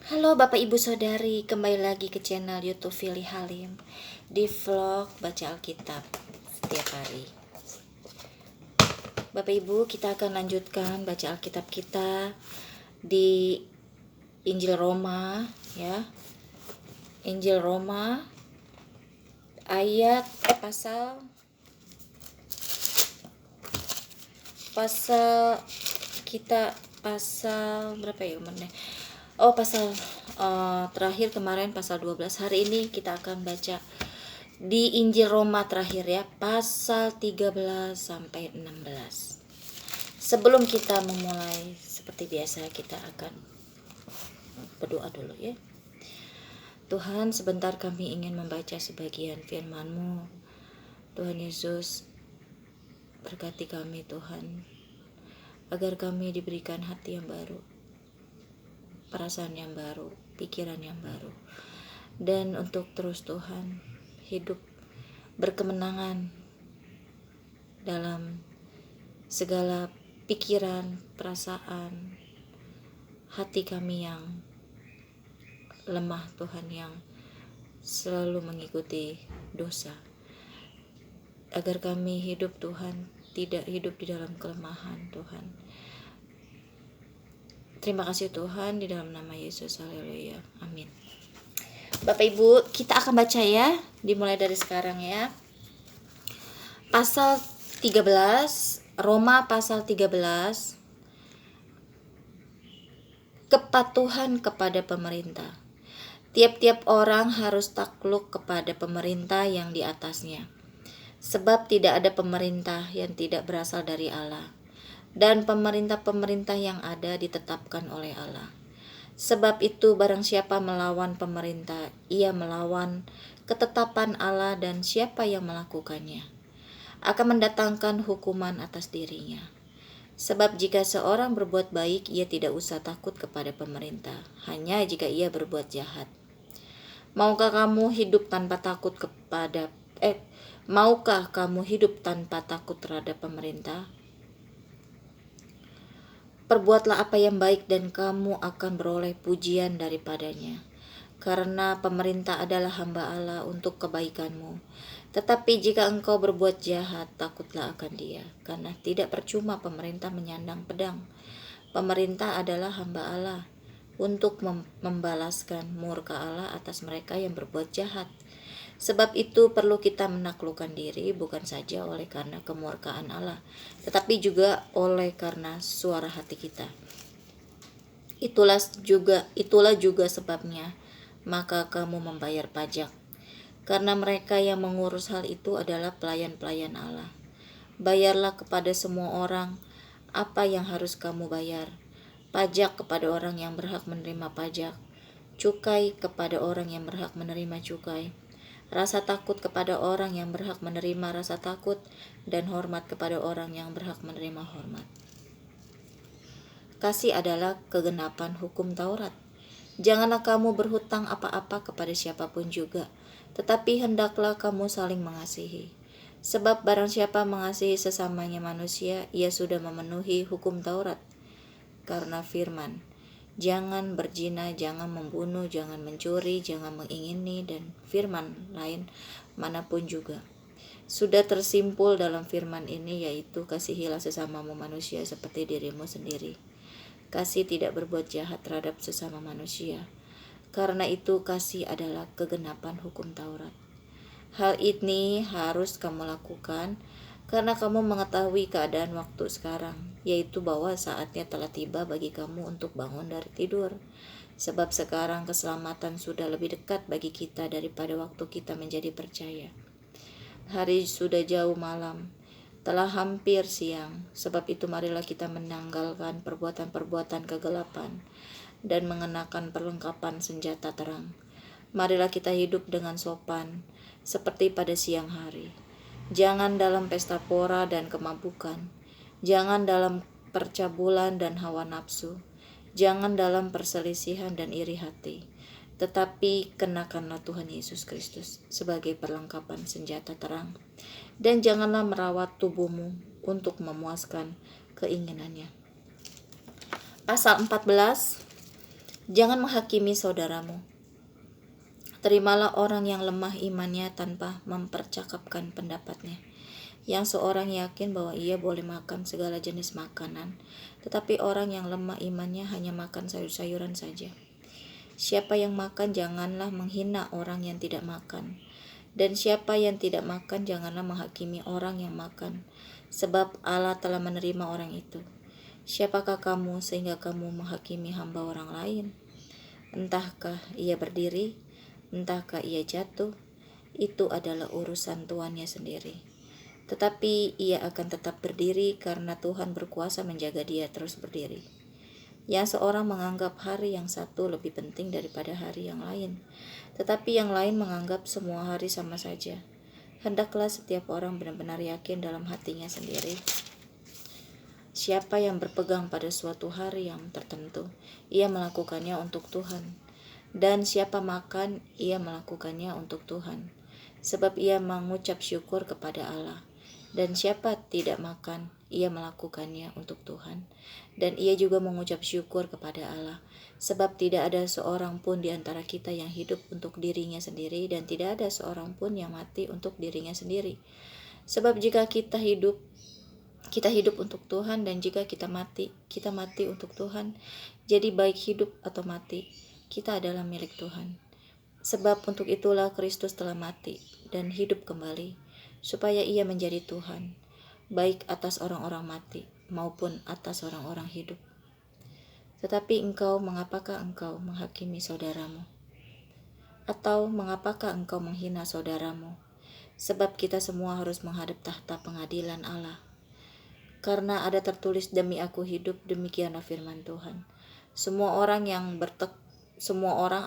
Halo Bapak Ibu Saudari, kembali lagi ke channel YouTube Fili Halim di vlog baca Alkitab setiap hari. Bapak Ibu, kita akan lanjutkan baca Alkitab kita di Injil Roma ya. Injil Roma ayat pasal kita pasal berapa ya kemarin? Pasal terakhir kemarin pasal 12. Hari ini kita akan baca di Injil Roma terakhir ya, pasal 13 sampai 16. Sebelum kita memulai, seperti biasa kita akan berdoa dulu ya. Tuhan, sebentar kami ingin membaca sebagian firman-Mu. Tuhan Yesus, berkati kami Tuhan, agar kami diberikan hati yang baru, perasaan yang baru, pikiran yang baru, dan untuk terus Tuhan hidup berkemenangan dalam segala pikiran, perasaan, hati kami yang lemah Tuhan, yang selalu mengikuti dosa, agar kami hidup Tuhan tidak hidup di dalam kelemahan Tuhan. Terima kasih Tuhan, di dalam nama Yesus, haleluya, amin. Bapak Ibu, kita akan baca ya, dimulai dari sekarang ya. Pasal 13, Roma pasal 13, kepatuhan kepada pemerintah. Tiap-tiap orang harus takluk kepada pemerintah yang di atasnya, sebab tidak ada pemerintah yang tidak berasal dari Allah, dan pemerintah-pemerintah yang ada ditetapkan oleh Allah. Sebab itu barang siapa melawan pemerintah, ia melawan ketetapan Allah, dan siapa yang melakukannya akan mendatangkan hukuman atas dirinya. Sebab jika seorang berbuat baik, ia tidak usah takut kepada pemerintah, hanya jika ia berbuat jahat. Maukah kamu hidup tanpa takut terhadap pemerintah? Perbuatlah apa yang baik dan kamu akan beroleh pujian daripadanya, karena pemerintah adalah hamba Allah untuk kebaikanmu. Tetapi jika engkau berbuat jahat, takutlah akan dia, karena tidak percuma pemerintah menyandang pedang. Pemerintah adalah hamba Allah untuk membalaskan murka Allah atas mereka yang berbuat jahat. Sebab itu perlu kita menaklukkan diri, bukan saja oleh karena kemurkaan Allah, tetapi juga oleh karena suara hati kita. Itulah juga sebabnya maka kamu membayar pajak, karena mereka yang mengurus hal itu adalah pelayan-pelayan Allah. Bayarlah kepada semua orang apa yang harus kamu bayar: pajak kepada orang yang berhak menerima pajak, cukai kepada orang yang berhak menerima cukai, rasa takut kepada orang yang berhak menerima rasa takut, dan hormat kepada orang yang berhak menerima hormat. Kasih adalah kegenapan hukum Taurat. Janganlah kamu berhutang apa-apa kepada siapapun juga, tetapi hendaklah kamu saling mengasihi. Sebab barang siapa mengasihi sesamanya manusia, ia sudah memenuhi hukum Taurat. Karena firman, jangan berzina, jangan membunuh, jangan mencuri, jangan mengingini, dan firman lain manapun juga, sudah tersimpul dalam firman ini, yaitu kasihilah sesamamu manusia seperti dirimu sendiri. Kasih tidak berbuat jahat terhadap sesama manusia. Karena itu kasih adalah kegenapan hukum Taurat. Hal ini harus kamu lakukan karena kamu mengetahui keadaan waktu sekarang, yaitu bahwa saatnya telah tiba bagi kamu untuk bangun dari tidur. Sebab sekarang keselamatan sudah lebih dekat bagi kita daripada waktu kita menjadi percaya. Hari sudah jauh malam, telah hampir siang. Sebab itu marilah kita menanggalkan perbuatan-perbuatan kegelapan dan mengenakan perlengkapan senjata terang. Marilah kita hidup dengan sopan seperti pada siang hari. Jangan dalam pesta pora dan kemabukan. Jangan dalam percabulan dan hawa nafsu. Jangan dalam perselisihan dan iri hati. Tetapi kenakanlah Tuhan Yesus Kristus sebagai perlengkapan senjata terang. Dan janganlah merawat tubuhmu untuk memuaskan keinginannya. Pasal 14, Jangan menghakimi saudaramu. Terimalah orang yang lemah imannya tanpa mempercakapkan pendapatnya. Yang seorang yakin bahwa ia boleh makan segala jenis makanan, tetapi orang yang lemah imannya hanya makan sayur-sayuran saja. Siapa yang makan janganlah menghina orang yang tidak makan, dan siapa yang tidak makan janganlah menghakimi orang yang makan, sebab Allah telah menerima orang itu. Siapakah kamu sehingga kamu menghakimi hamba orang lain? Entahkah ia berdiri, entahkah ia jatuh, itu adalah urusan tuannya sendiri. Tetapi ia akan tetap berdiri karena Tuhan berkuasa menjaga dia terus berdiri. Yang seorang menganggap hari yang satu lebih penting daripada hari yang lain, tetapi yang lain menganggap semua hari sama saja. Hendaklah setiap orang benar-benar yakin dalam hatinya sendiri. Siapa yang berpegang pada suatu hari yang tertentu, ia melakukannya untuk Tuhan. Dan siapa makan, ia melakukannya untuk Tuhan, sebab ia mengucap syukur kepada Allah. Dan siapa tidak makan, ia melakukannya untuk Tuhan. Dan ia juga mengucap syukur kepada Allah, sebab tidak ada seorang pun di antara kita yang hidup untuk dirinya sendiri, dan tidak ada seorang pun yang mati untuk dirinya sendiri. Sebab jika kita hidup untuk Tuhan, dan jika kita mati untuk Tuhan. Jadi baik hidup atau mati, kita adalah milik Tuhan. Sebab untuk itulah Kristus telah mati dan hidup kembali, supaya ia menjadi Tuhan, baik atas orang-orang mati maupun atas orang-orang hidup. Tetapi mengapakah engkau menghakimi saudaramu? Atau mengapakah engkau menghina saudaramu? Sebab kita semua harus menghadap tahta pengadilan Allah. Karena ada tertulis, demi aku hidup, demikianlah firman Tuhan. Semua orang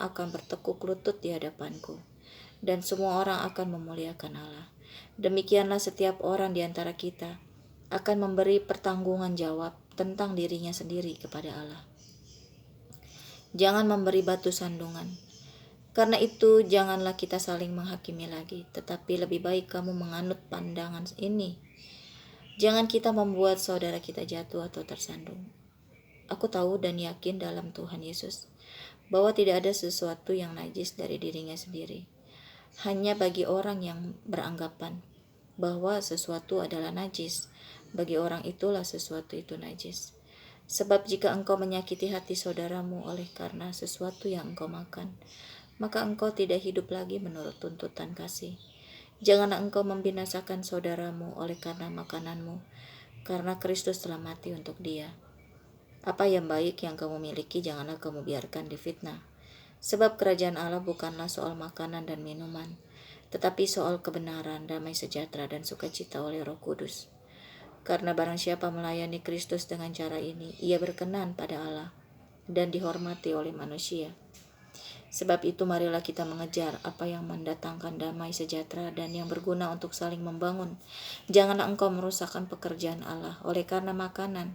akan bertekuk lutut di hadapanku, dan semua orang akan memuliakan Allah. Demikianlah setiap orang di antara kita akan memberi pertanggungan jawab tentang dirinya sendiri kepada Allah. Jangan memberi batu sandungan. Karena itu janganlah kita saling menghakimi lagi, tetapi lebih baik kamu menganut pandangan ini. Jangan kita membuat saudara kita jatuh atau tersandung. Aku tahu dan yakin dalam Tuhan Yesus bahwa tidak ada sesuatu yang najis dari dirinya sendiri. Hanya bagi orang yang beranggapan bahwa sesuatu adalah najis, bagi orang itulah sesuatu itu najis. Sebab jika engkau menyakiti hati saudaramu oleh karena sesuatu yang engkau makan, maka engkau tidak hidup lagi menurut tuntutan kasih. Janganlah engkau membinasakan saudaramu oleh karena makananmu, karena Kristus telah mati untuk dia. Apa yang baik yang kamu miliki janganlah kamu biarkan difitnah. Sebab kerajaan Allah bukanlah soal makanan dan minuman, tetapi soal kebenaran, damai sejahtera, dan sukacita oleh Roh Kudus. Karena barang siapa melayani Kristus dengan cara ini, ia berkenan pada Allah dan dihormati oleh manusia. Sebab itu marilah kita mengejar apa yang mendatangkan damai sejahtera dan yang berguna untuk saling membangun. Janganlah engkau merusakkan pekerjaan Allah oleh karena makanan.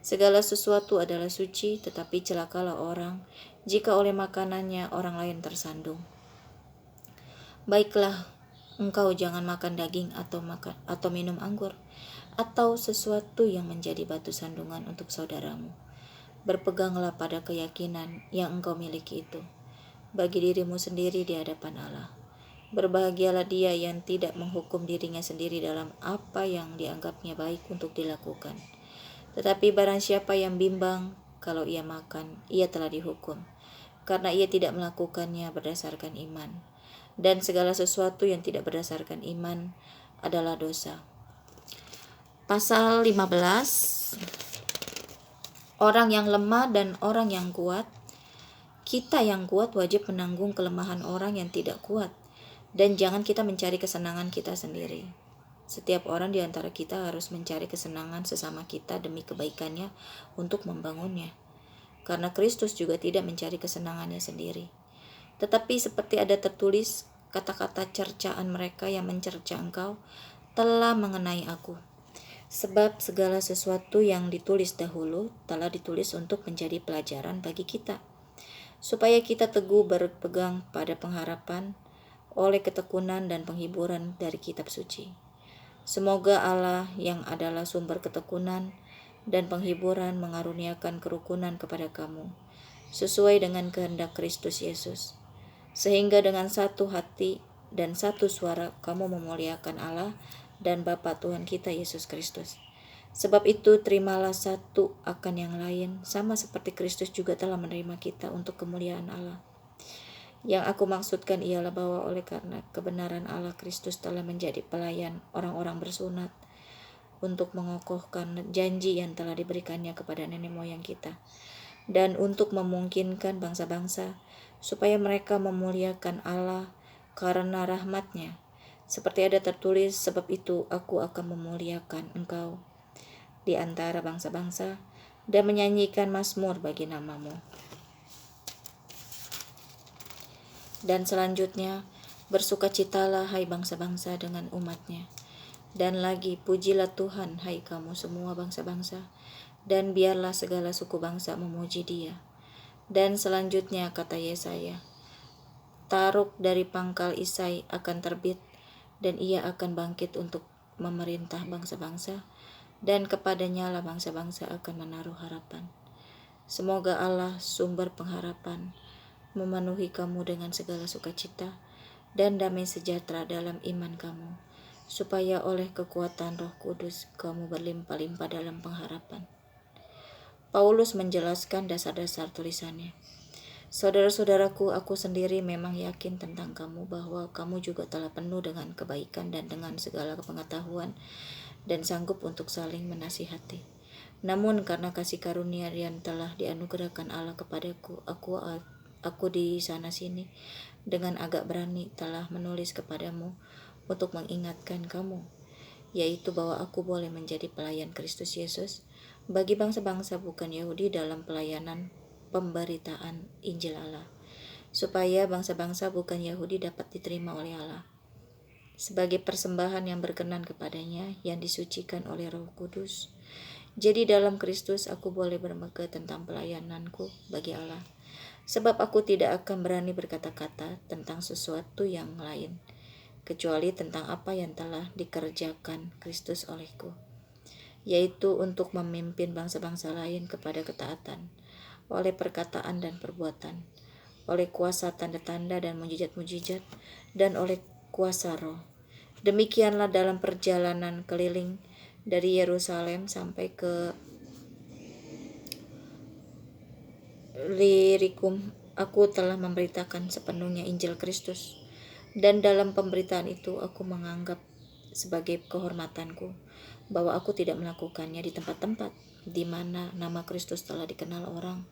Segala sesuatu adalah suci, tetapi celakalah orang jika oleh makanannya orang lain tersandung. Baiklah, engkau jangan makan daging atau minum anggur, atau sesuatu yang menjadi batu sandungan untuk saudaramu. Berpeganglah pada keyakinan yang engkau miliki itu, bagi dirimu sendiri di hadapan Allah. Berbahagialah dia yang tidak menghukum dirinya sendiri dalam apa yang dianggapnya baik untuk dilakukan. Tetapi barang siapa yang bimbang kalau ia makan, ia telah dihukum, karena ia tidak melakukannya berdasarkan iman. Dan segala sesuatu yang tidak berdasarkan iman adalah dosa. Pasal 15. Orang yang lemah dan orang yang kuat. Kita yang kuat wajib menanggung kelemahan orang yang tidak kuat, dan jangan kita mencari kesenangan kita sendiri. Setiap orang di antara kita harus mencari kesenangan sesama kita demi kebaikannya untuk membangunnya. Karena Kristus juga tidak mencari kesenangannya sendiri. Tetapi seperti ada tertulis, kata-kata cercaan mereka yang mencerca engkau telah mengenai aku. Sebab segala sesuatu yang ditulis dahulu telah ditulis untuk menjadi pelajaran bagi kita, supaya kita teguh berpegang pada pengharapan oleh ketekunan dan penghiburan dari kitab suci. Semoga Allah yang adalah sumber ketekunan dan penghiburan mengaruniakan kerukunan kepada kamu, sesuai dengan kehendak Kristus Yesus. Sehingga dengan satu hati dan satu suara kamu memuliakan Allah dan Bapa Tuhan kita Yesus Kristus. Sebab itu terimalah satu akan yang lain, sama seperti Kristus juga telah menerima kita untuk kemuliaan Allah. Yang aku maksudkan ialah bahwa oleh karena kebenaran Allah, Kristus telah menjadi pelayan orang-orang bersunat untuk mengokohkan janji yang telah diberikannya kepada nenek moyang kita, dan untuk memungkinkan bangsa-bangsa supaya mereka memuliakan Allah karena rahmat-Nya. Seperti ada tertulis, sebab itu aku akan memuliakan engkau di antara bangsa-bangsa dan menyanyikan mazmur bagi namamu. Dan selanjutnya, bersukacitalah hai bangsa-bangsa dengan umat-Nya. Dan lagi, pujilah Tuhan hai kamu semua bangsa-bangsa, dan biarlah segala suku bangsa memuji Dia. Dan selanjutnya kata Yesaya, Taruk dari pangkal Isai akan terbit, dan ia akan bangkit untuk memerintah bangsa-bangsa, dan kepadanya lah bangsa-bangsa akan menaruh harapan. Semoga Allah sumber pengharapan memenuhi kamu dengan segala sukacita dan damai sejahtera dalam iman kamu, supaya oleh kekuatan Roh Kudus kamu berlimpah-limpah dalam pengharapan. Paulus menjelaskan dasar-dasar tulisannya. Saudara-saudaraku, aku sendiri memang yakin tentang kamu bahwa kamu juga telah penuh dengan kebaikan dan dengan segala pengetahuan dan sanggup untuk saling menasihati. Namun karena kasih karunia yang telah dianugerahkan Allah kepadaku, aku di sana-sini dengan agak berani telah menulis kepadamu untuk mengingatkan kamu, yaitu bahwa aku boleh menjadi pelayan Kristus Yesus bagi bangsa-bangsa bukan Yahudi dalam pelayanan pemberitaan Injil Allah, supaya bangsa-bangsa bukan Yahudi dapat diterima oleh Allah sebagai persembahan yang berkenan kepadanya, yang disucikan oleh Roh Kudus. Jadi dalam Kristus aku boleh bermegah tentang pelayananku bagi Allah, sebab aku tidak akan berani berkata-kata tentang sesuatu yang lain, kecuali tentang apa yang telah dikerjakan Kristus olehku, yaitu untuk memimpin bangsa-bangsa lain kepada ketaatan, oleh perkataan dan perbuatan, oleh kuasa tanda-tanda dan mujizat-mujizat, dan oleh kuasa Roh. Demikianlah dalam perjalanan keliling dari Yerusalem sampai ke Lirikum, aku telah memberitakan sepenuhnya Injil Kristus, dan dalam pemberitaan itu aku menganggap sebagai kehormatanku bahwa aku tidak melakukannya di tempat-tempat di mana nama Kristus telah dikenal orang,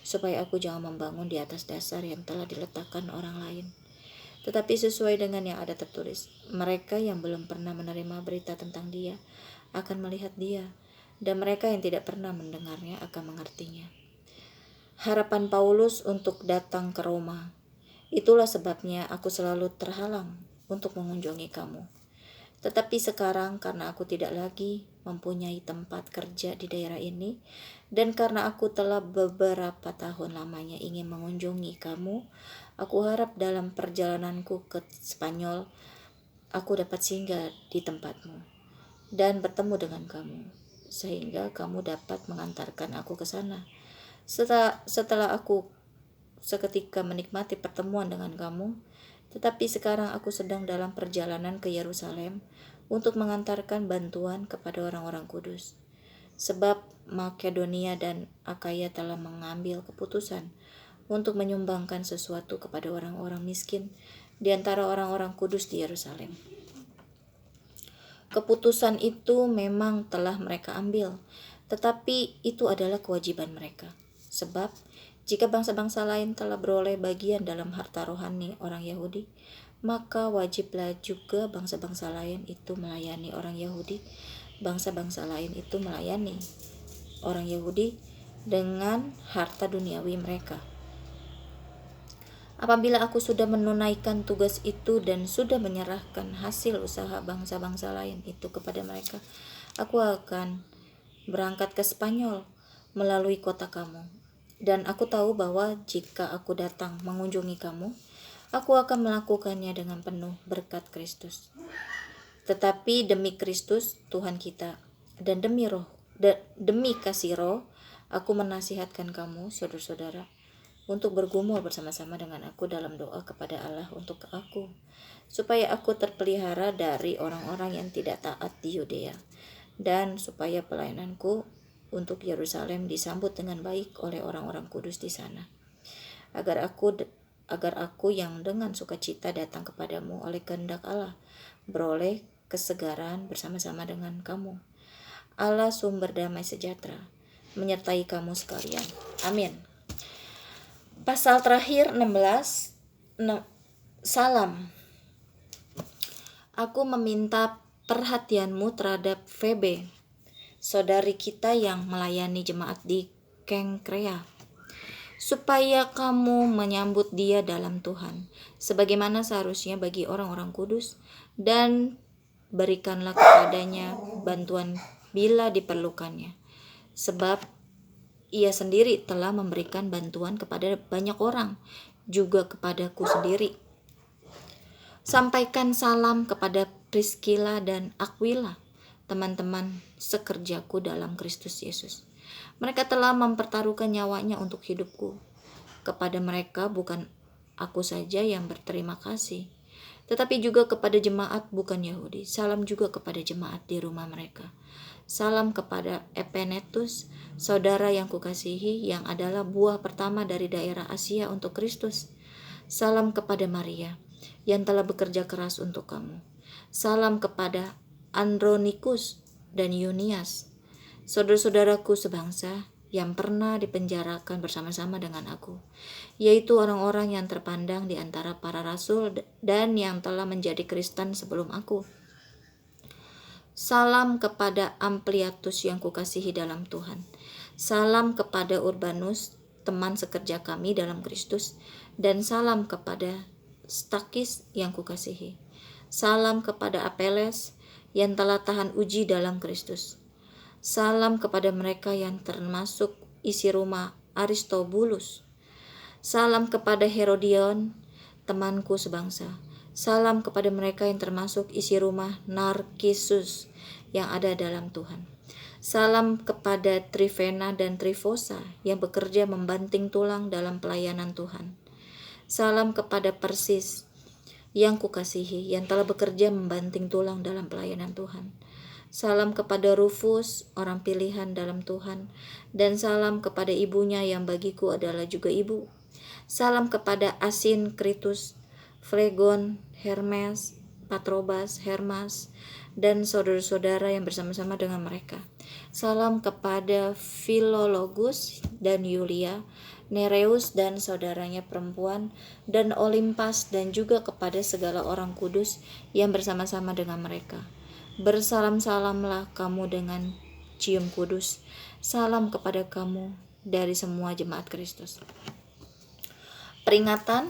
supaya aku jangan membangun di atas dasar yang telah diletakkan orang lain, tetapi sesuai dengan yang ada tertulis, mereka yang belum pernah menerima berita tentang Dia akan melihat Dia, dan mereka yang tidak pernah mendengarnya akan mengertinya. Harapan Paulus untuk datang ke Roma. Itulah sebabnya aku selalu terhalang untuk mengunjungi kamu. Tetapi sekarang karena aku tidak lagi mempunyai tempat kerja di daerah ini, dan karena aku telah beberapa tahun lamanya ingin mengunjungi kamu, aku harap dalam perjalananku ke Spanyol, aku dapat singgah di tempatmu dan bertemu dengan kamu, sehingga kamu dapat mengantarkan aku ke sana. Setelah aku seketika menikmati pertemuan dengan kamu, tetapi sekarang aku sedang dalam perjalanan ke Yerusalem untuk mengantarkan bantuan kepada orang-orang kudus. Sebab Makedonia dan Akaya telah mengambil keputusan untuk menyumbangkan sesuatu kepada orang-orang miskin di antara orang-orang kudus di Yerusalem. Keputusan itu memang telah mereka ambil, tetapi itu adalah kewajiban mereka. Sebab jika bangsa-bangsa lain telah beroleh bagian dalam harta rohani orang Yahudi, maka wajiblah juga bangsa-bangsa lain itu melayani orang Yahudi, bangsa-bangsa lain itu melayani orang Yahudi dengan harta duniawi mereka. Apabila aku sudah menunaikan tugas itu dan sudah menyerahkan hasil usaha bangsa-bangsa lain itu kepada mereka, aku akan berangkat ke Spanyol melalui kota kamu. Dan aku tahu bahwa jika aku datang mengunjungi kamu, aku akan melakukannya dengan penuh berkat Kristus. Tetapi demi Kristus Tuhan kita dan demi kasih Roh, aku menasihatkan kamu, saudara-saudara, untuk bergumul bersama-sama dengan aku dalam doa kepada Allah untuk aku, supaya aku terpelihara dari orang-orang yang tidak taat di Yudea, dan supaya pelayananku untuk Yerusalem disambut dengan baik oleh orang-orang kudus di sana, agar aku yang dengan sukacita datang kepadamu oleh kehendak Allah, beroleh kesegaran bersama-sama dengan kamu. Allah sumber damai sejahtera menyertai kamu sekalian. Amin. Pasal terakhir 16. Salam. Aku meminta perhatianmu terhadap Febe, saudari kita yang melayani jemaat di Kengkrea, supaya kamu menyambut dia dalam Tuhan, sebagaimana seharusnya bagi orang-orang kudus, dan berikanlah kepadanya bantuan bila diperlukannya, sebab ia sendiri telah memberikan bantuan kepada banyak orang, juga kepadaku sendiri. Sampaikan salam kepada Priscilla dan Aquila, teman-teman sekerjaku dalam Kristus Yesus. Mereka telah mempertaruhkan nyawanya untuk hidupku. Kepada mereka bukan aku saja yang berterima kasih, tetapi juga kepada jemaat bukan Yahudi. Salam juga kepada jemaat di rumah mereka. Salam kepada Epenetus, saudara yang kukasihi, yang adalah buah pertama dari daerah Asia untuk Kristus. Salam kepada Maria, yang telah bekerja keras untuk kamu. Salam kepada Andronikus dan Yunias, saudara-saudaraku sebangsa, yang pernah dipenjarakan bersama-sama dengan aku, yaitu orang-orang yang terpandang di antara para rasul dan yang telah menjadi Kristen sebelum aku. Salam kepada Ampliatus yang kukasihi dalam Tuhan. Salam kepada Urbanus, teman sekerja kami dalam Kristus, dan salam kepada Stakis yang kukasihi. Salam kepada Apeles yang telah tahan uji dalam Kristus. Salam kepada mereka yang termasuk isi rumah Aristobulus. Salam kepada Herodion, temanku sebangsa. Salam kepada mereka yang termasuk isi rumah Narkisus yang ada dalam Tuhan. Salam kepada Trifena dan Trifosa yang bekerja membanting tulang dalam pelayanan Tuhan. Salam kepada Persis yang kukasihi, yang telah bekerja membanting tulang dalam pelayanan Tuhan. Salam kepada Rufus, orang pilihan dalam Tuhan, dan salam kepada ibunya yang bagiku adalah juga ibu. Salam kepada Asinkritus, Flegon, Hermes, Patrobas, Hermas, dan saudara-saudara yang bersama-sama dengan mereka. Salam kepada Filologus dan Yulia, Nereus dan saudaranya perempuan, dan Olimpas, dan juga kepada segala orang kudus yang bersama-sama dengan mereka. Bersalam-salamlah kamu dengan cium kudus. Salam kepada kamu dari semua jemaat Kristus. Peringatan.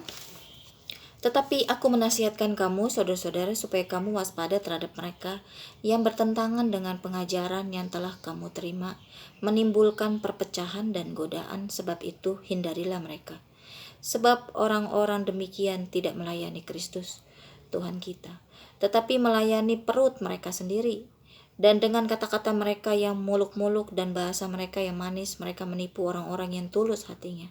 Tetapi aku menasihatkan kamu, saudara-saudara, supaya kamu waspada terhadap mereka yang bertentangan dengan pengajaran yang telah kamu terima, menimbulkan perpecahan dan godaan. Sebab itu hindarilah mereka. Sebab orang-orang demikian tidak melayani Kristus, Tuhan kita, tetapi melayani perut mereka sendiri. Dan dengan kata-kata mereka yang muluk-muluk dan bahasa mereka yang manis, mereka menipu orang-orang yang tulus hatinya.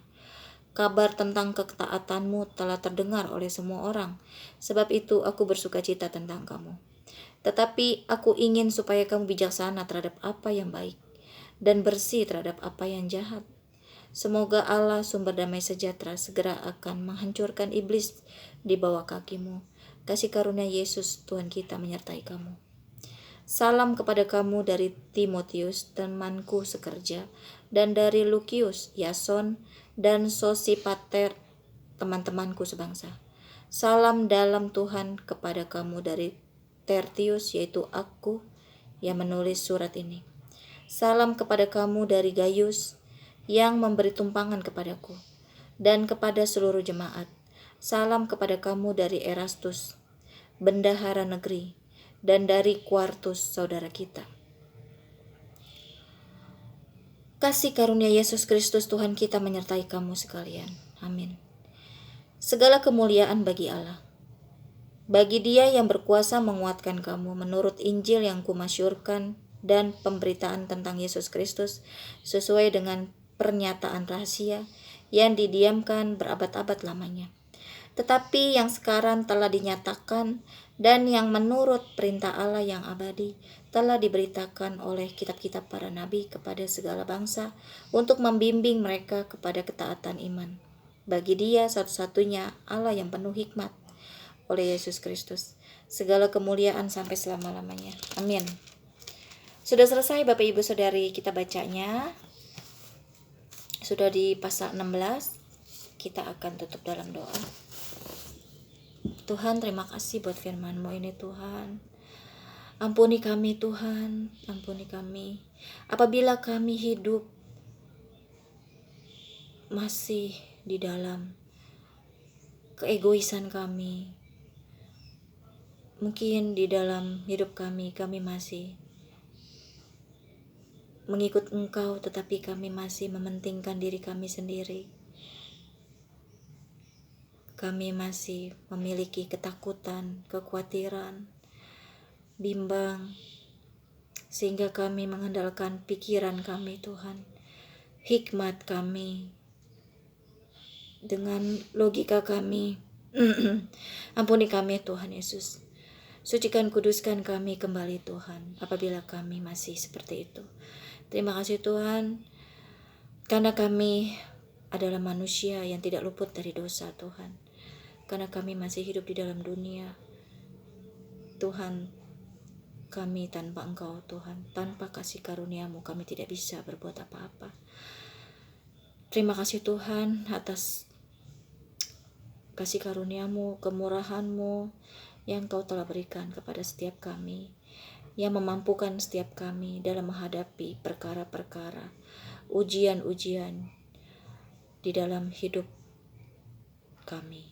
Kabar tentang ketaatanmu telah terdengar oleh semua orang, sebab itu aku bersukacita tentang kamu. Tetapi aku ingin supaya kamu bijaksana terhadap apa yang baik, dan bersih terhadap apa yang jahat. Semoga Allah sumber damai sejahtera segera akan menghancurkan iblis di bawah kakimu. Kasih karunia Yesus Tuhan kita menyertai kamu. Salam kepada kamu dari Timotius, temanku sekerja, dan dari Lukius, Yason, dan Sosipater, teman-temanku sebangsa. Salam dalam Tuhan kepada kamu dari Tertius, yaitu aku yang menulis surat ini. Salam kepada kamu dari Gaius yang memberi tumpangan kepadaku, dan kepada seluruh jemaat. Salam kepada kamu dari Erastus, bendahara negeri, dan dari Quartus, saudara kita. Kasih karunia Yesus Kristus Tuhan kita menyertai kamu sekalian. Amin. Segala kemuliaan bagi Allah. Bagi Dia yang berkuasa menguatkan kamu menurut Injil yang kumasyurkan dan pemberitaan tentang Yesus Kristus sesuai dengan pernyataan rahasia yang didiamkan berabad-abad lamanya, tetapi yang sekarang telah dinyatakan dan yang menurut perintah Allah yang abadi telah diberitakan oleh kitab-kitab para nabi kepada segala bangsa untuk membimbing mereka kepada ketaatan iman. Bagi Dia satu-satunya Allah yang penuh hikmat, oleh Yesus Kristus, segala kemuliaan sampai selama-lamanya. Amin. Sudah selesai Bapak Ibu Saudari kita bacanya. Sudah di pasal 16. Kita akan tutup dalam doa. Tuhan, terima kasih buat firman-Mu ini Tuhan. Ampuni kami Tuhan, ampuni kami. Apabila kami hidup masih di dalam keegoisan kami, mungkin di dalam hidup kami masih mengikut Engkau, tetapi kami masih mementingkan diri kami sendiri. Kami masih memiliki ketakutan, kekhawatiran, bimbang, sehingga kami mengandalkan pikiran kami Tuhan, hikmat kami, dengan logika kami. Ampuni kami Tuhan Yesus. Sucikan, kuduskan kami kembali Tuhan, apabila kami masih seperti itu. Terima kasih Tuhan, karena kami adalah manusia yang tidak luput dari dosa Tuhan. Karena kami masih hidup di dalam dunia, Tuhan, kami tanpa Engkau Tuhan, tanpa kasih karunia-Mu kami tidak bisa berbuat apa-apa. Terima kasih Tuhan atas kasih karunia-Mu, kemurahan-Mu yang Engkau telah berikan kepada setiap kami, yang memampukan setiap kami dalam menghadapi perkara-perkara, ujian-ujian di dalam hidup kami,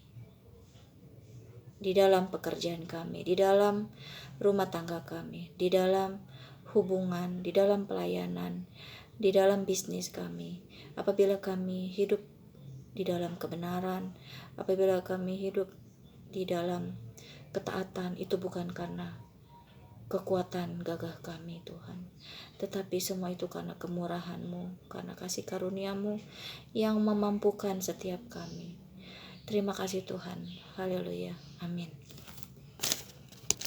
di dalam pekerjaan kami, di dalam rumah tangga kami, di dalam hubungan, di dalam pelayanan, di dalam bisnis kami. Apabila kami hidup di dalam kebenaran, apabila kami hidup di dalam ketaatan, itu bukan karena kekuatan gagah kami Tuhan, tetapi semua itu karena kemurahan-Mu, karena kasih karunia-Mu yang memampukan setiap kami. Terima kasih Tuhan. Haleluya. Amin.